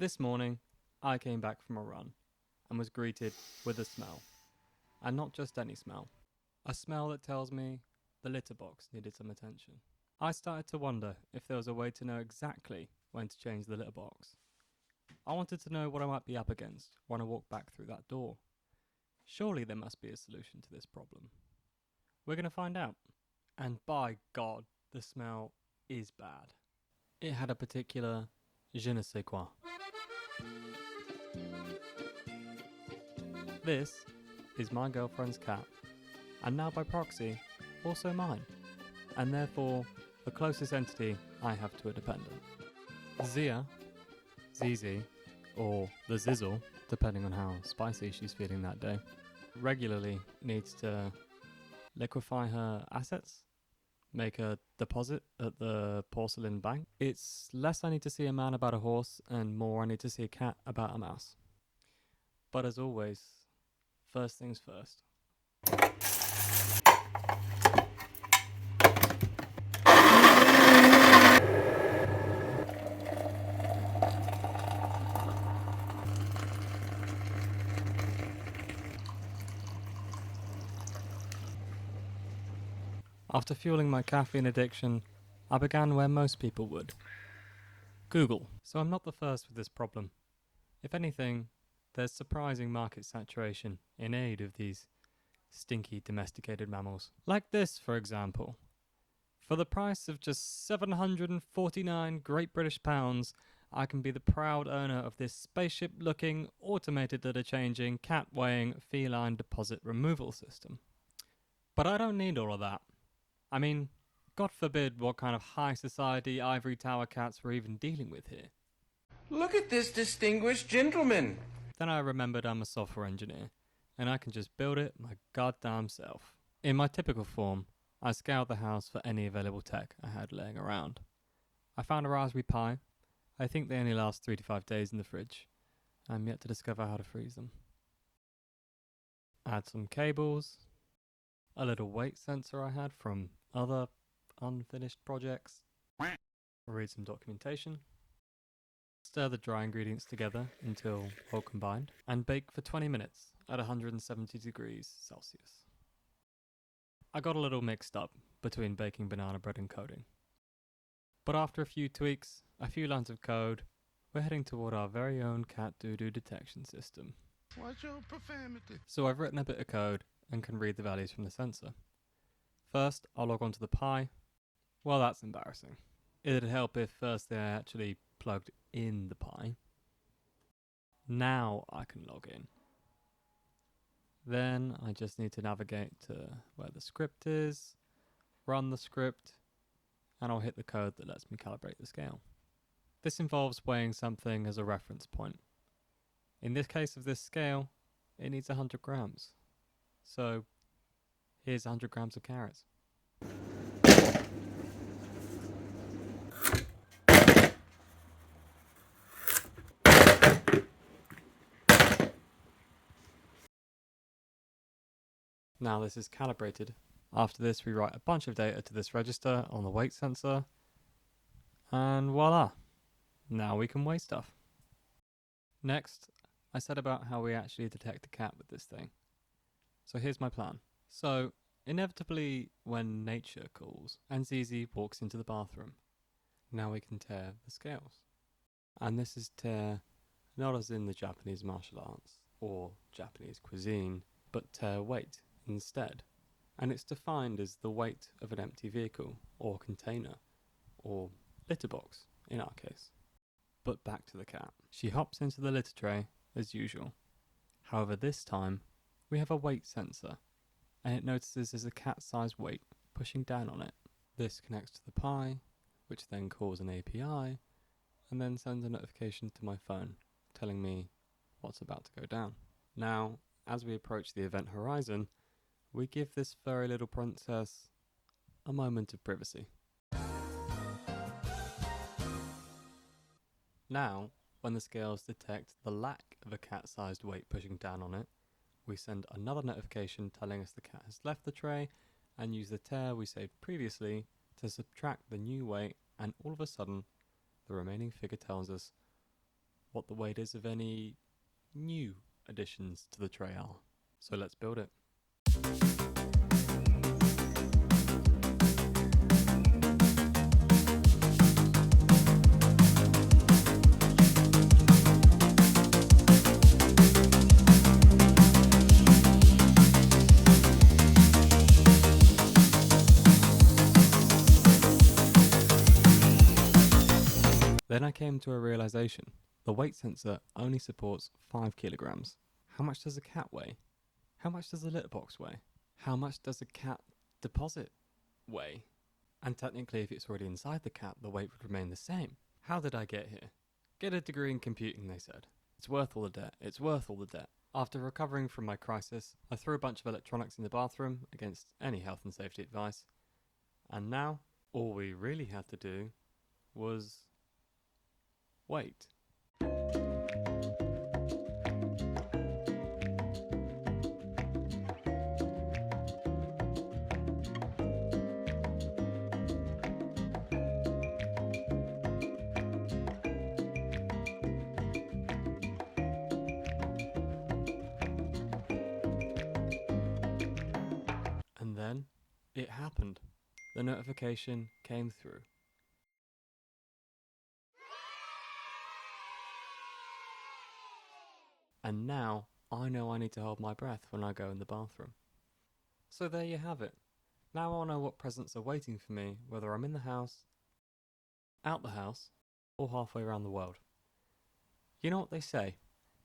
This morning, I came back from a run and was greeted with a smell. And not just any smell. A smell that tells me the litter box needed some attention. I started to wonder if there was a way to know exactly when to change the litter box. I wanted to know what I might be up against when I walked back through that door. Surely there must be a solution to this problem. We're going to find out. And by God, the smell is bad. It had a particular je ne sais quoi. This is my girlfriend's cat, and now by proxy, also mine, and therefore the closest entity I have to a dependent. Zia, Zizi, or the Zizzle, depending on how spicy she's feeling that day, regularly needs to liquefy her assets, make a deposit at the porcelain bank. It's less I need to see a man about a horse and more I need to see a cat about a mouse. But as always, first things first. After fueling my caffeine addiction, I began where most people would. Google. So I'm not the first with this problem. If anything, there's surprising market saturation in aid of these stinky domesticated mammals. Like this, for example. For the price of just 749 Great British pounds, I can be the proud owner of this spaceship-looking, automated litter-changing, cat-weighing, feline deposit removal system. But I don't need all of that. I mean, God forbid what kind of high society ivory tower cats we're even dealing with here. Look at this distinguished gentleman. Then I remembered I'm a software engineer, and I can just build it my goddamn self. In my typical form, I scoured the house for any available tech I had laying around. I found a Raspberry Pi. I think they only last 3 to 5 days in the fridge. I'm yet to discover how to freeze them. Add some cables, a little weight sensor I had from other unfinished projects, read some documentation, stir the dry ingredients together until all combined, and bake for 20 minutes at 170 degrees Celsius. I got a little mixed up between baking banana bread and coding. But after a few tweaks, a few lines of code, we're heading toward our very own cat doo-doo detection system. What's your profanity? So I've written a bit of code and can read the values from the sensor. First, I'll log onto the Pi. Well, that's embarrassing. It'd help if firstly I actually plugged in the Pi. Now I can log in. Then I just need to navigate to where the script is, run the script, and I'll hit the code that lets me calibrate the scale. This involves weighing something as a reference point. In this case of this scale, it needs 100 grams. So here's 100 grams of carrots. Now this is calibrated. After this, we write a bunch of data to this register on the weight sensor, and voila, now we can weigh stuff. Next, I said about how we actually detect a cat with this thing. So here's my plan. So, inevitably, when nature calls, and Zizi walks into the bathroom, now we can tear the scales. And this is tear not as in the Japanese martial arts or Japanese cuisine, but tear weight instead. And it's defined as the weight of an empty vehicle or container or litter box in our case. But back to the cat. She hops into the litter tray as usual. However, this time we have a weight sensor and it notices there's a cat-sized weight pushing down on it. This connects to the Pi, which then calls an API and then sends a notification to my phone telling me what's about to go down. Now, as we approach the event horizon, we give this furry little princess a moment of privacy. Now, when the scales detect the lack of a cat-sized weight pushing down on it, we send another notification telling us the cat has left the tray and use the tear we saved previously to subtract the new weight, and all of a sudden, the remaining figure tells us what the weight is of any new additions to the tray are. So let's build it. Then I came to a realization. The weight sensor only supports 5 kilograms. How much does a cat weigh? How much does a litter box weigh? How much does a cat deposit weigh? And technically, if it's already inside the cat, the weight would remain the same. How did I get here? Get a degree in computing, they said. It's worth all the debt. It's worth all the debt. After recovering from my crisis, I threw a bunch of electronics in the bathroom against any health and safety advice. And now, all we really had to do was wait. And then it happened. The notification came through. And now I know I need to hold my breath when I go in the bathroom. So there you have it. Now I'll know what presents are waiting for me, whether I'm in the house, out the house, or halfway around the world. You know what they say?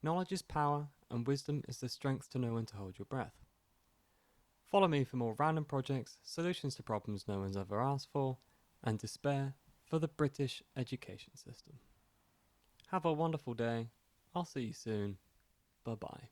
Knowledge is power, and wisdom is the strength to know when to hold your breath. Follow me for more random projects, solutions to problems no one's ever asked for, and despair for the British education system. Have a wonderful day. I'll see you soon. Bye-bye.